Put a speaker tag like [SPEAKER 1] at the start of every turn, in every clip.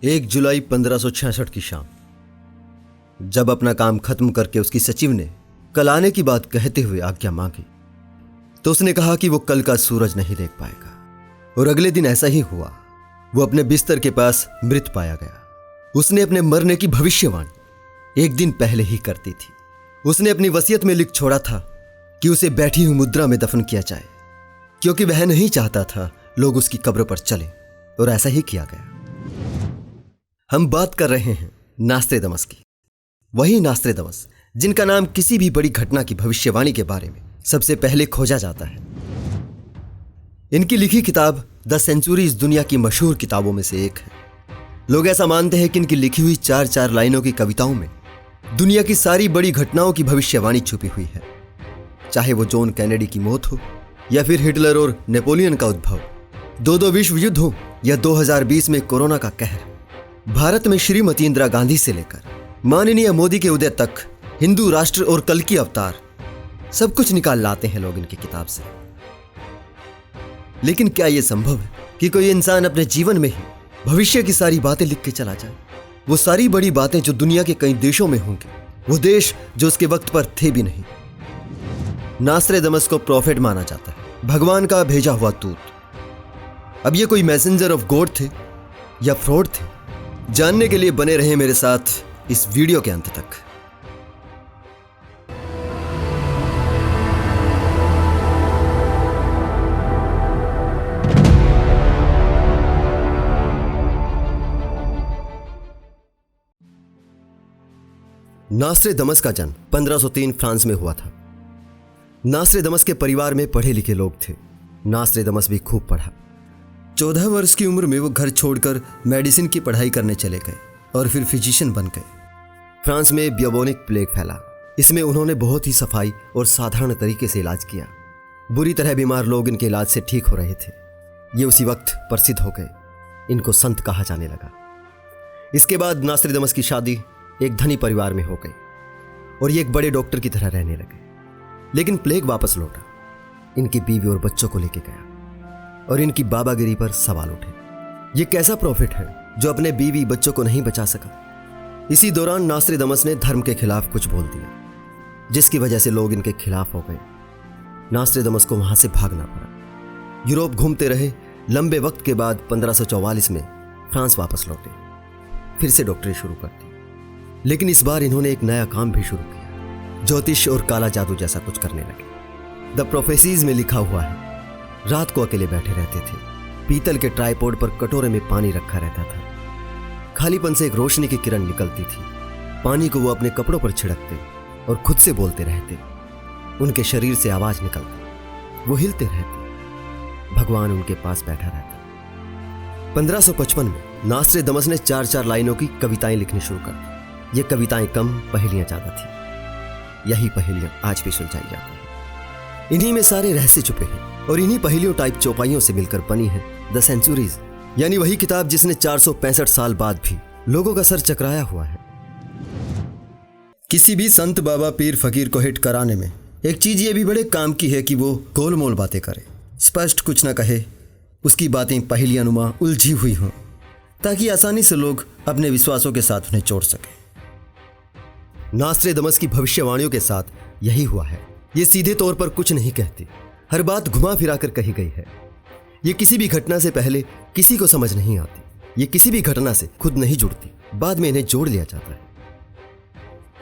[SPEAKER 1] 1 जुलाई 1566 की शाम, जब अपना काम खत्म करके उसकी सचिव ने कल आने की बात कहते हुए आज्ञा मांगी, तो उसने कहा कि वो कल का सूरज नहीं देख पाएगा। और अगले दिन ऐसा ही हुआ। वो अपने बिस्तर के पास मृत पाया गया। उसने अपने मरने की भविष्यवाणी 1 दिन पहले ही कर दी थी। उसने अपनी वसीयत में लिख छोड़ा था कि उसे बैठी हुई मुद्रा में दफन किया जाए, क्योंकि वह नहीं चाहता था लोग उसकी कब्र पर चले, और ऐसा ही किया गया। हम बात कर रहे हैं नास्त्रेदमस की। वही नास्त्रेदमस जिनका नाम किसी भी बड़ी घटना की भविष्यवाणी के बारे में सबसे पहले खोजा जाता है। इनकी लिखी किताब द सेंचुरीज दुनिया की मशहूर किताबों में से एक है। लोग ऐसा मानते हैं कि इनकी लिखी हुई 4-4 लाइनों की कविताओं में दुनिया की सारी बड़ी घटनाओं की भविष्यवाणी छुपी हुई है। चाहे वो जॉन कैनेडी की मौत हो, या फिर हिटलर और नेपोलियन का उद्भव, 2 विश्व युद्ध हो, या 2020 में कोरोना का कहर, भारत में श्रीमती इंदिरा गांधी से लेकर माननीय मोदी के उदय तक, हिंदू राष्ट्र और कल की अवतार, सब कुछ निकाल लाते हैं लोग इनकी किताब से। लेकिन क्या यह संभव है कि कोई इंसान अपने जीवन में ही भविष्य की सारी बातें लिख के चला जाए? वो सारी बड़ी बातें जो दुनिया के कई देशों में होंगी, वो देश जो उसके वक्त पर थे भी नहीं। नास्त्रेदमस को प्रॉफिट माना जाता है, भगवान का भेजा हुआ दूत। अब ये कोई मैसेंजर ऑफ गॉड थे या फ्रॉड थे? जानने के लिए बने रहे मेरे साथ इस वीडियो के अंत तक। नास्त्रेदमस का जन्म 1503 फ्रांस में हुआ था। नास्त्रेदमस के परिवार में पढ़े लिखे लोग थे। नास्त्रेदमस भी खूब पढ़ा। 14 वर्ष की उम्र में वो घर छोड़कर मेडिसिन की पढ़ाई करने चले गए और फिर फिजिशियन बन गए। फ्रांस में ब्यूबोनिक प्लेग फैला। इसमें उन्होंने बहुत ही सफाई और साधारण तरीके से इलाज किया। बुरी तरह बीमार लोग इनके इलाज से ठीक हो रहे थे। ये उसी वक्त प्रसिद्ध हो गए। इनको संत कहा जाने लगा। इसके बाद नास्त्रेदमस की शादी एक धनी परिवार में हो गई और ये एक बड़े डॉक्टर की तरह रहने लगे। लेकिन प्लेग वापस लौटा, इनकी बीवी और बच्चों को लेके गया और इनकी बाबागिरी पर सवाल उठे। ये कैसा प्रॉफिट है जो अपने बीवी बच्चों को नहीं बचा सका? इसी दौरान नास्त्रेदमस ने धर्म के खिलाफ कुछ बोल दिया, जिसकी वजह से लोग इनके खिलाफ हो गए। नास्त्रेदमस को वहां से भागना पड़ा। यूरोप घूमते रहे। लंबे वक्त के बाद 1544 में फ्रांस वापस लौटे। फिर से डॉक्टरी शुरू कर दी। लेकिन इस बार इन्होंने एक नया काम भी शुरू किया। ज्योतिष और काला जादू जैसा कुछ करने लगे। द प्रोफेसीज में लिखा हुआ है, रात को अकेले बैठे रहते थे। पीतल के ट्राइपॉड पर कटोरे में पानी रखा रहता था। खालीपन से एक रोशनी की किरण निकलती थी। पानी को वो अपने कपड़ों पर छिड़कते और खुद से बोलते रहते। उनके शरीर से आवाज निकलती, वो हिलते रहते। भगवान उनके पास बैठा रहता। 1555 में नास्त्रेदमस ने 4-4 लाइनों की कविताएं लिखनी शुरू कर दी। ये कविताएं कम, पहेलियां ज्यादा थी। यही पहेलियां आज भी सुलझाई जाती हैं। इन्हीं में सारे रहस्य छुपे हैं और इन्हीं पहेलियों टाइप चौपाइयों से मिलकर बनी है द सेंचुरीज, यानी वही किताब जिसने 465 साल बाद भी लोगों का सर चकराया हुआ है। किसी भी संत, बाबा, पीर, फकीर को हिट कराने में एक चीज ये भी बड़े काम की है कि वो गोलमोल बातें करे, स्पष्ट कुछ ना कहे। उसकी बातें पहेलियानुमा उलझी हुई हों, ताकि आसानी से लोग अपने विश्वासों के साथ उन्हें जोड़ सकें। नास्त्रेदमस की भविष्यवाणियों के साथ यही हुआ है। ये सीधे तौर पर कुछ नहीं कहती, हर बात घुमा फिरा कर कही गई है। ये किसी भी घटना से पहले किसी को समझ नहीं आती। ये किसी भी घटना से खुद नहीं जुड़ती, बाद में इन्हें जोड़ लिया जाता है।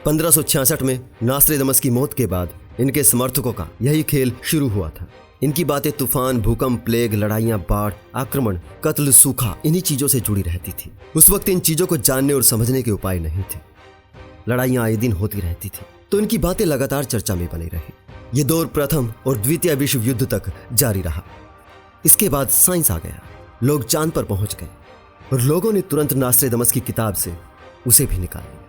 [SPEAKER 1] 1566 में नास्त्रेदमस की मौत के बाद इनके समर्थकों का यही खेल शुरू हुआ था। इनकी बातें तूफान, भूकंप, प्लेग, लड़ाइयां, बाढ़, आक्रमण, कत्ल, सूखा, इन्हीं चीजों से जुड़ी रहती थी। उस वक्त इन चीजों को जानने और समझने के उपाय नहीं थे। लड़ाइयां आए दिन होती रहती थी, तो इनकी बातें लगातार चर्चा में बनी रही। ये दौर प्रथम और द्वितीय विश्व युद्ध तक जारी रहा। इसके बाद साइंस आ गया। लोग चांद पर पहुंच गए और लोगों ने तुरंत नास्त्रेदमस की किताब से उसे भी निकाल लिया।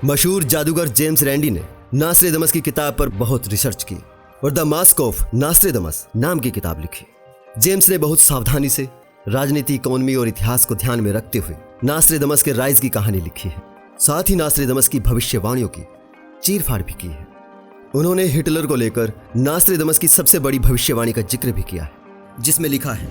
[SPEAKER 1] मशहूर जादूगर जेम्स रैंडी ने नास्त्रेदमस की किताब पर बहुत रिसर्च की और द मास्क ऑफ नास्त्रेदमस नाम की किताब लिखी। जेम्स ने बहुत सावधानी से राजनीति, इकोनॉमी और इतिहास को ध्यान में रखते हुए नास्त्रेदमस के राइज की कहानी लिखी है। साथ ही नास्त्रेदमस की भविष्यवाणियों की चीरफाड़ भी की है। उन्होंने हिटलर को लेकर नास्त्रेदमस की सबसे बड़ी भविष्यवाणी का जिक्र भी किया है, जिसमें लिखा है,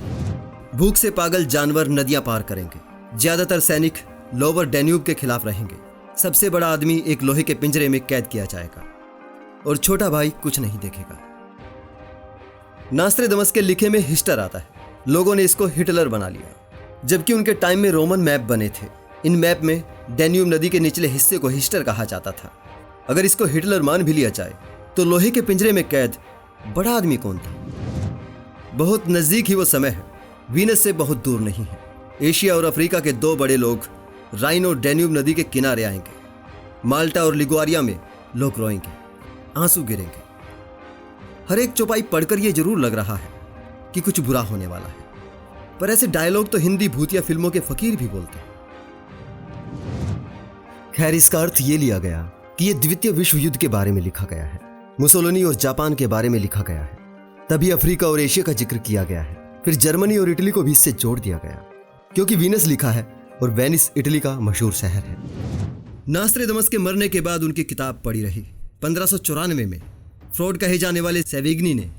[SPEAKER 1] भूख से पागल जानवर नदियां पार करेंगे, ज्यादातर सैनिक लोअर डैन्यूब के खिलाफ रहेंगे, सबसे बड़ा आदमी एक लोहे के पिंजरे में कैद किया जाएगा और छोटा भाई कुछ नहीं देखेगा। नास्त्रेदमस के लिखे में हिस्टर आता है। लोगों ने इसको हिटलर बना लिया, जबकि उनके टाइम में रोमन मैप बने थे। इन मैप में डैन्यूब नदी के निचले हिस्से को हिस्टर कहा जाता था। अगर इसको हिटलर मान भी लिया जाए तो लोहे के पिंजरे में कैद बड़ा आदमी कौन था? बहुत नजदीक ही वो समय है, वीनस से बहुत दूर नहीं है। एशिया और अफ्रीका के दो बड़े लोग राइन और डैन्यूब नदी के किनारे आएंगे। माल्टा और लिगुआरिया में लोग रोएंगे, आंसू गिरेंगे। हर एक चौपाई पढ़कर यह जरूर लग रहा है कि कुछ बुरा होने वाला है, पर ऐसे डायलॉग तो हिंदी भूतिया फिल्मों के फकीर भी बोलते हैं। खैर, इसका अर्थ ये लिया गया कि यह द्वितीय विश्व युद्ध के बारे में लिखा गया है, मुसोलिनी और जापान के बारे में लिखा गया है, तभी अफ्रीका और एशिया का जिक्र किया गया है। फिर जर्मनी और इटली को भी इससे जोड़ दिया गया, क्योंकि वीनस लिखा है और वेनिस इटली का मशहूर शहर है। नास्त्रेदमस के मरने के बाद उनकी किताब पड़ी रही। 1594 में फ्रॉड कहे जाने वाले सेवेग्नी ने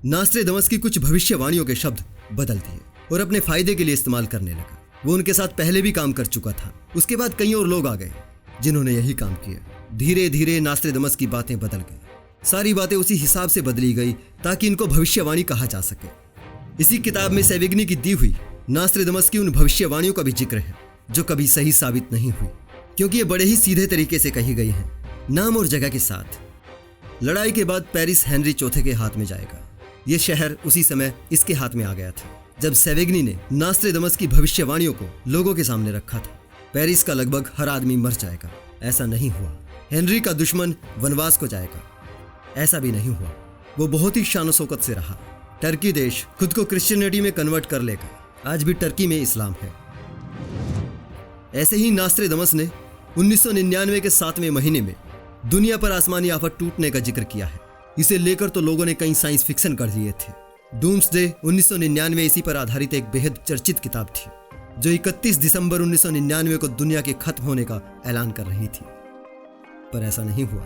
[SPEAKER 1] नास्त्रेदमस की कुछ भविष्यवाणियों के शब्द बदल दिए और अपने फायदे के लिए इस्तेमाल करने लगा। वो उनके साथ पहले भी काम कर चुका था। उसके बाद कई और लोग आ गए जिन्होंने यही काम किया। धीरे धीरे नास्त्रेदमस की बातें बदल गई। सारी बातें उसी हिसाब से बदली गई ताकि इनको भविष्यवाणी कहा जा सके। इसी किताब में सेवेग्नी की दी हुई नास्त्रेदमस की उन भविष्यवाणियों का भी जिक्र है जो कभी सही साबित नहीं हुई, क्योंकि ये बड़े ही सीधे तरीके से कही गई हैं, नाम और जगह के साथ। लड़ाई के बाद पेरिस हेनरी चौथे के हाथ में जाएगा। ये शहर उसी समय इसके हाथ में आ गया था जब सेवेग्नी ने नास्त्रेदमस की भविष्यवाणियों को लोगों के सामने रखा था। पेरिस का लगभग हर आदमी मर जाएगा, ऐसा नहीं हुआ। हेनरी का दुश्मन वनवास को जाएगा, ऐसा भी नहीं हुआ। वो बहुत ही शान शौकत से रहा। टर्की देश खुद को क्रिश्चियनिटी में कन्वर्ट कर लेगा। आज भी टर्की में इस्लाम है। ऐसे ही नास्त्रेदमस ने 1999 के 7वें महीने में दुनिया पर आसमानी आफत टूटने का जिक्र किया है। इसे लेकर तो लोगों ने कई साइंस फिक्शन कर लिए थे। डूम्सडे 1999 इसी पर आधारित एक बेहद चर्चित किताब थी जो 31 दिसंबर 1999 को दुनिया के खत्म होने का ऐलान कर रही थी, पर ऐसा नहीं हुआ।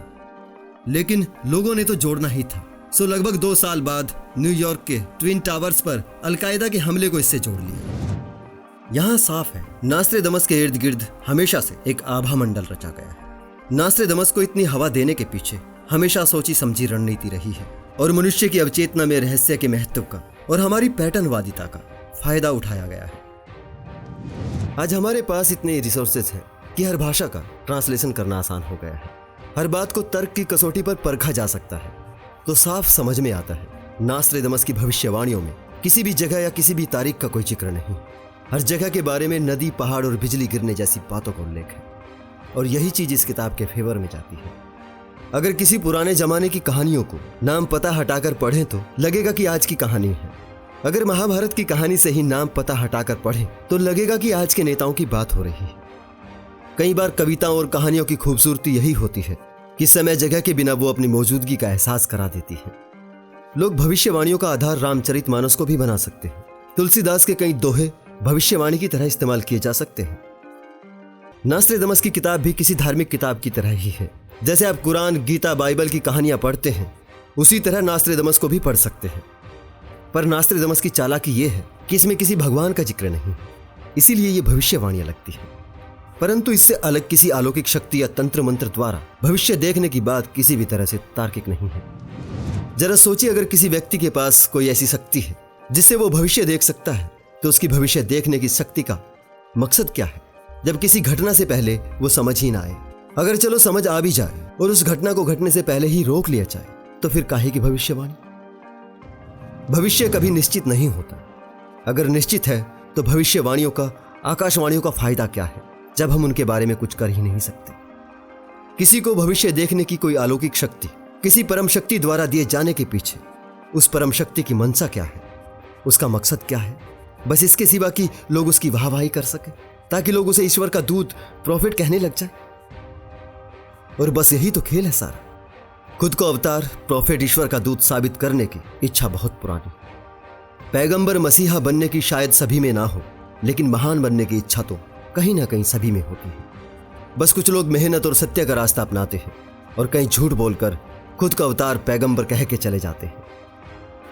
[SPEAKER 1] लेकिन लोगों ने तो जोड़ना ही था, सो लगभग 2 साल बाद न्यूयॉर्क के ट्विन टावर्स पर अलकायदा के हमले को इससे जोड़ लिया। यहां साफ है, नास्त्रेदमस के इर्द गिर्द हमेशा से एक आभा मंडल रचा गया है। नास्त्रेदमस को इतनी हवा देने के पीछे हमेशा सोची समझी रणनीति रही है और मनुष्य की अवचेतना में रहस्य के महत्व का और हमारी पैटर्नवादिता का फायदा उठाया गया है। आज हमारे पास इतने रिसोर्सेज हैं कि हर भाषा का ट्रांसलेशन करना आसान हो गया है। हर बात को तर्क की कसौटी पर परखा जा सकता है, तो साफ समझ में आता है नास्त्रेदमस की भविष्यवाणियों में किसी भी जगह या किसी भी तारीख का कोई जिक्र नहीं। हर जगह के बारे में नदी, पहाड़ और बिजली गिरने जैसी बातों का उल्लेख है, और यही चीज इस किताब के फेवर में जाती है। अगर किसी पुराने जमाने की कहानियों को नाम पता हटाकर पढ़ें तो लगेगा कि आज की कहानी है। अगर महाभारत की कहानी से ही नाम पता हटाकर पढ़ें तो लगेगा कि आज के नेताओं की बात हो रही है। कई बार कविताओं और कहानियों की खूबसूरती यही होती है कि समय जगह के बिना वो अपनी मौजूदगी का एहसास करा देती है। लोग भविष्यवाणियों का आधार रामचरितमानस को भी बना सकते हैं। तुलसीदास के कई दोहे भविष्यवाणी की तरह इस्तेमाल किए जा सकते हैं। नास्त्रेदमस की किताब भी किसी धार्मिक किताब की तरह ही है। जैसे आप कुरान, गीता, बाइबल की कहानियां पढ़ते हैं, उसी तरह नास्त्रेदमस को भी पढ़ सकते हैं। पर नास्त्रेदमस की चालाकी ये है कि इसमें किसी भगवान का जिक्र नहीं, इसीलिए ये भविष्यवाणियां लगती हैं। परंतु इससे अलग किसी अलौकिक शक्ति या तंत्र मंत्र द्वारा भविष्य देखने की बात किसी भी तरह से तार्किक नहीं है। जरा सोचिए, अगर किसी व्यक्ति के पास कोई ऐसी शक्ति है जिससे वो भविष्य देख सकता है, तो उसकी भविष्य देखने की शक्ति का मकसद क्या है, जब किसी घटना से पहले वो समझ ही ना आए। अगर चलो समझ आ भी जाए और उस घटना को घटने से पहले ही रोक लिया जाए, तो फिर काहे की भविष्यवाणी? भविष्य कभी निश्चित नहीं होता। अगर निश्चित है तो भविष्यवाणियों का, आकाशवाणियों का फायदा क्या है जब हम उनके बारे में कुछ कर ही नहीं सकते? किसी को भविष्य देखने की कोई अलौकिक शक्ति किसी परम शक्ति द्वारा दिए जाने के पीछे उस परम शक्ति की मंशा क्या है, उसका मकसद क्या है? बस इसके सिवा कि लोग उसकी वाहवाही कर सके, ताकि लोग उसे ईश्वर का दूत, प्रॉफिट कहने लग जाए। और बस यही तो खेल है सारा। खुद को अवतार, प्रॉफिट, ईश्वर का दूत साबित करने की इच्छा बहुत पुरानी। पैगंबर, मसीहा बनने की शायद सभी में ना हो, लेकिन महान बनने की इच्छा तो कहीं ना कहीं सभी में होती है। बस कुछ लोग मेहनत और सत्य का रास्ता अपनाते हैं और कहीं झूठ बोलकर खुद का अवतार, पैगंबर कह के चले जाते हैं।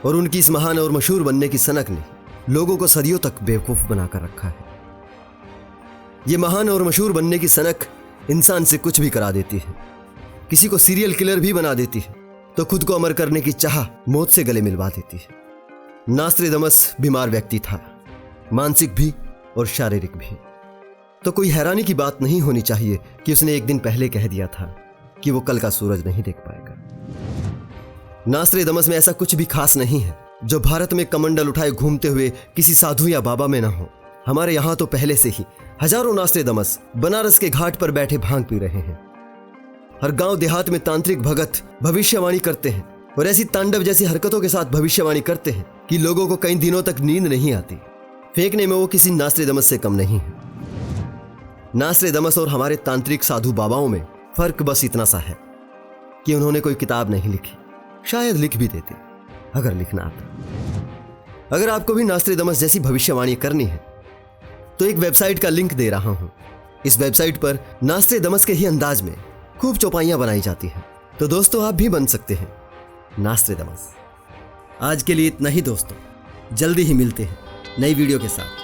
[SPEAKER 1] और उनकी इस महान और मशहूर बनने की सनक ने लोगों को सदियों तक बेवकूफ बनाकर रखा है। ये महान और मशहूर बनने की सनक इंसान से कुछ भी करा देती है, किसी को सीरियल किलर भी बना देती है, तो खुद को अमर करने की चाह मौत से गले मिलवा देती है। नास्त्रेदमस बीमार व्यक्ति था, मानसिक भी और शारीरिक भी। तो कोई हैरानी की बात नहीं होनी चाहिए कि उसने एक दिन पहले कह दिया था कि वो कल का सूरज नहीं देख पाएगा। नास्त्रेदमस में ऐसा कुछ भी खास नहीं है जो भारत में कमंडल उठाए घूमते हुए किसी साधु या बाबा में ना हो। हमारे यहाँ तो पहले से ही हजारों नास्त्रेदमस बनारस के घाट पर बैठे भांग पी रहे हैं। हर गांव देहात में तांत्रिक भगत भविष्यवाणी करते हैं और ऐसी तांडव जैसी हरकतों के साथ भविष्यवाणी करते हैं कि लोगों को कई दिनों तक नींद नहीं आती। फेंकने में वो किसी नास्त्रेदमस से कम नहीं है। नास्त्रेदमस और हमारे तांत्रिक साधु बाबाओं में फर्क बस इतना सा है कि उन्होंने कोई किताब नहीं लिखी, शायद लिख भी देते अगर लिखना आता। अगर आपको भी नास्त्रेदमस जैसी भविष्यवाणी करनी है तो एक वेबसाइट का लिंक दे रहा हूं। इस वेबसाइट पर नास्त्रेदमस के ही अंदाज में खूब चौपाइयां बनाई जाती हैं, तो दोस्तों आप भी बन सकते हैं नास्त्रेदमस। आज के लिए इतना ही दोस्तों, जल्दी ही मिलते हैं नई वीडियो के साथ।